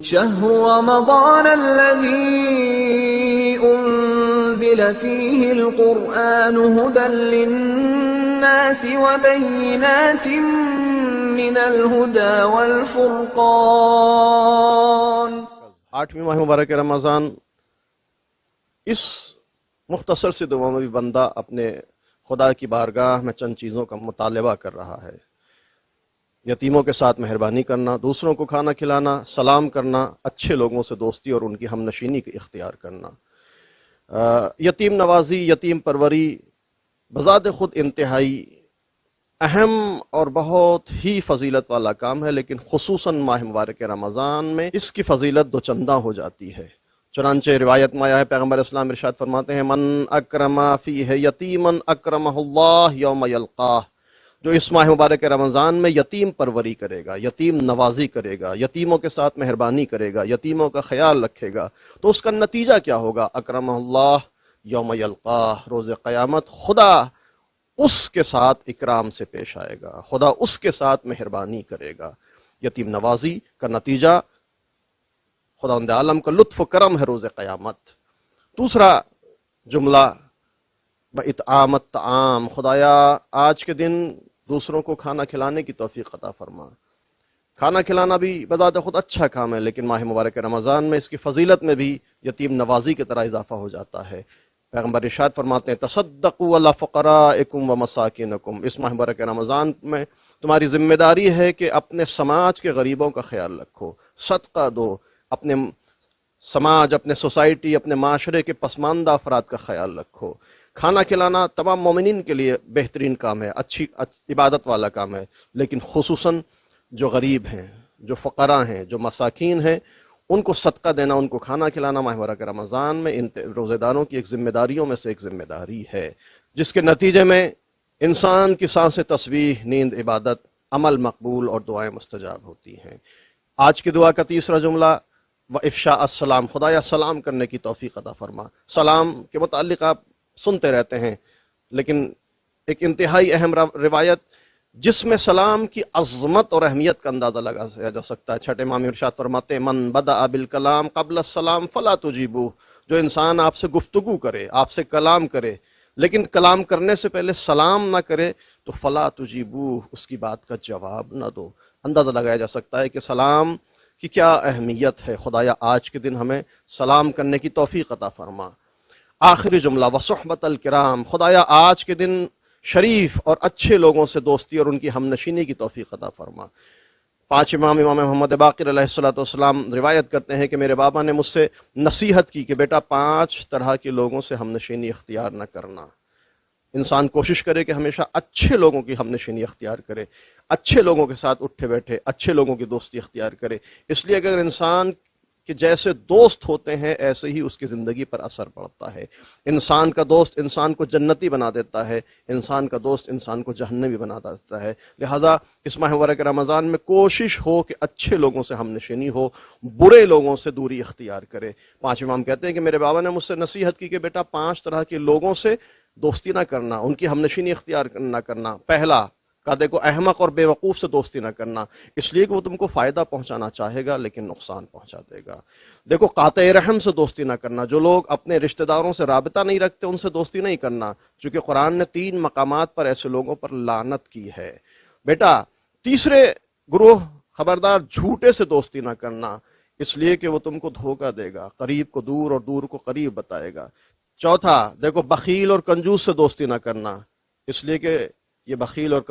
شهر رمضان الذي أنزل فيه القرآن هدى للناس وبينات من الهدى والفرقان۔ 8ویں ماہ مبارک رمضان، اس مختصر سی دعا میں بھی بندہ اپنے خدا کی بارگاہ میں چند چیزوں کا مطالبہ کر رہا ہے۔ یتیموں کے ساتھ مہربانی کرنا، دوسروں کو کھانا کھلانا، سلام کرنا، اچھے لوگوں سے دوستی اور ان کی ہم نشینی کی اختیار کرنا۔ یتیم نوازی، یتیم پروری بذات خود انتہائی اہم اور بہت ہی فضیلت والا کام ہے، لیکن خصوصاً ماہ مبارک رمضان میں اس کی فضیلت دو چندہ ہو جاتی ہے۔ چنانچہ روایت میں آیا ہے، پیغمبر اسلام ارشاد فرماتے ہیں، من اکرم فیہ یتیما اکرمہ اللہ یوم یلقاہ، جو اس ماہ مبارک رمضان میں یتیم پروری کرے گا، یتیم نوازی کرے گا، یتیموں کے ساتھ مہربانی کرے گا، یتیموں کا خیال رکھے گا، تو اس کا نتیجہ کیا ہوگا؟ اکرمہ اللہ یوم یلقاہ، روز قیامت خدا اس کے ساتھ اکرام سے پیش آئے گا، خدا اس کے ساتھ مہربانی کرے گا۔ یتیم نوازی کا نتیجہ خداوند عالم کا لطف و کرم ہے روز قیامت۔ دوسرا جملہ بِاِطْعَامِ الطَّعَام، خدایا آج کے دن دوسروں کو کھانا کھلانے کی توفیق عطا فرما۔ کھانا کھلانا بھی بذات خود اچھا کام ہے، لیکن ماہ مبارک رمضان میں اس کی فضیلت میں بھی یتیم نوازی کی طرح اضافہ ہو جاتا ہے۔ پیغمبر ارشاد فرماتے ہیں، تصدقوا علی فقرائکم و مساکینکم، اس ماہ مبارک رمضان میں تمہاری ذمہ داری ہے کہ اپنے سماج کے غریبوں کا خیال رکھو، صدقہ دو، اپنے سماج، اپنے سوسائٹی، اپنے معاشرے کے پسماندہ افراد کا خیال رکھو۔ کھانا کھلانا تمام مومنین کے لیے بہترین کام ہے، اچھی عبادت والا کام ہے، لیکن خصوصاً جو غریب ہیں، جو فقراء ہیں، جو مساکین ہیں، ان کو صدقہ دینا، ان کو کھانا کھلانا ماہ مبارک رمضان میں روزہ داروں کی ایک ذمہ داریوں میں سے ایک ذمہ داری ہے، جس کے نتیجے میں انسان کی سانسیں تسبیح، نیند عبادت، عمل مقبول اور دعائیں مستجاب ہوتی ہیں۔ آج کی دعا کا تیسرا جملہ وَإِفْشَاءَ السلام، خدایا سلام کرنے کی توفیق عطا فرما۔ سلام کے متعلق آپ سنتے رہتے ہیں، لیکن ایک انتہائی اہم روایت جس میں سلام کی عظمت اور اہمیت کا اندازہ لگایا جا سکتا ہے، چھٹے امام ارشاد فرماتے ہیں، من بدأ بالکلام قبل السلام فلا تجیبوہ، جو انسان آپ سے گفتگو کرے، آپ سے کلام کرے، لیکن کلام کرنے سے پہلے سلام نہ کرے تو فلا تجیبوہ، اس کی بات کا جواب نہ دو۔ اندازہ لگایا جا سکتا ہے کہ سلام کی کیا اہمیت ہے۔ خدایا آج کے دن ہمیں سلام کرنے کی توفیق عطا فرما۔ آخری جملہ وصحبۃ الکرام، خدایا آج کے دن شریف اور اچھے لوگوں سے دوستی اور ان کی ہم نشینی کی توفیق عطا فرما۔ 5 امام محمد باقر علیہ السلام روایت کرتے ہیں کہ میرے بابا نے مجھ سے نصیحت کی کہ بیٹا 5 طرح کے لوگوں سے ہم نشینی اختیار نہ کرنا۔ انسان کوشش کرے کہ ہمیشہ اچھے لوگوں کی ہم نشینی اختیار کرے، اچھے لوگوں کے ساتھ اٹھے بیٹھے، اچھے لوگوں کی دوستی اختیار کرے، اس لیے اگر انسان کہ جیسے دوست ہوتے ہیں ایسے ہی اس کی زندگی پر اثر پڑتا ہے۔ انسان کا دوست انسان کو جنتی بنا دیتا ہے، انسان کا دوست انسان کو جہنمی بنا دیتا ہے۔ لہذا اس ماہ مبارک رمضان میں کوشش ہو کہ اچھے لوگوں سے ہم نشینی ہو، برے لوگوں سے دوری اختیار کرے۔ 5 امام کہتے ہیں کہ میرے بابا نے مجھ سے نصیحت کی کہ بیٹا 5 طرح کے لوگوں سے دوستی نہ کرنا، ان کی ہم نشینی اختیار نہ کرنا۔ پہلا کہا دیکھو، احمق اور بے وقوف سے دوستی نہ کرنا، اس لیے کہ وہ تم کو فائدہ پہنچانا چاہے گا لیکن نقصان پہنچا دے گا۔ دیکھو، قاطع رحم سے دوستی نہ کرنا، جو لوگ اپنے رشتہ داروں سے رابطہ نہیں رکھتے ان سے دوستی نہیں کرنا، چونکہ قرآن نے 3 مقامات پر ایسے لوگوں پر لعنت کی ہے۔ بیٹا تیسرے گروہ، خبردار جھوٹے سے دوستی نہ کرنا، اس لیے کہ وہ تم کو دھوکہ دے گا، قریب کو دور اور دور کو قریب بتائے گا۔ چوتھا دیکھو، بخیل اور کنجوس سے دوستی نہ کرنا، اس لیے کہ یہ بخیل اور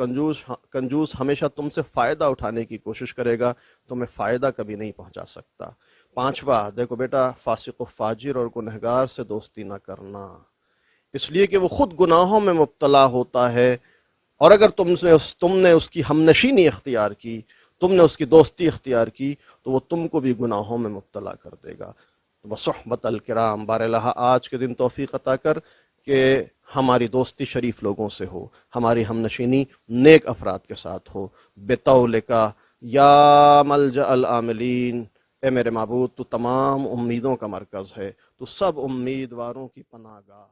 کنجوس ہمیشہ تم سے فائدہ اٹھانے کی کوشش کرے گا، تمہیں فائدہ کبھی نہیں پہنچا سکتا۔ 5واں دیکھو بیٹا، فاسق و فاجر اور گنہگار سے دوستی نہ کرنا، اس لیے کہ وہ خود گناہوں میں مبتلا ہوتا ہے، اور اگر تم نے اس کی ہم نشینی اختیار کی، تم نے اس کی دوستی اختیار کی، تو وہ تم کو بھی گناہوں میں مبتلا کر دے گا۔ وصحبۃ الکرام، بار الہ آج کے دن توفیق عطا کر کہ ہماری دوستی شریف لوگوں سے ہو، ہماری ہم نشینی نیک افراد کے ساتھ ہو۔ بطولکا یا ملجأ العاملین، اے میرے معبود تو تمام امیدوں کا مرکز ہے، تو سب امیدواروں کی پناہ گاہ۔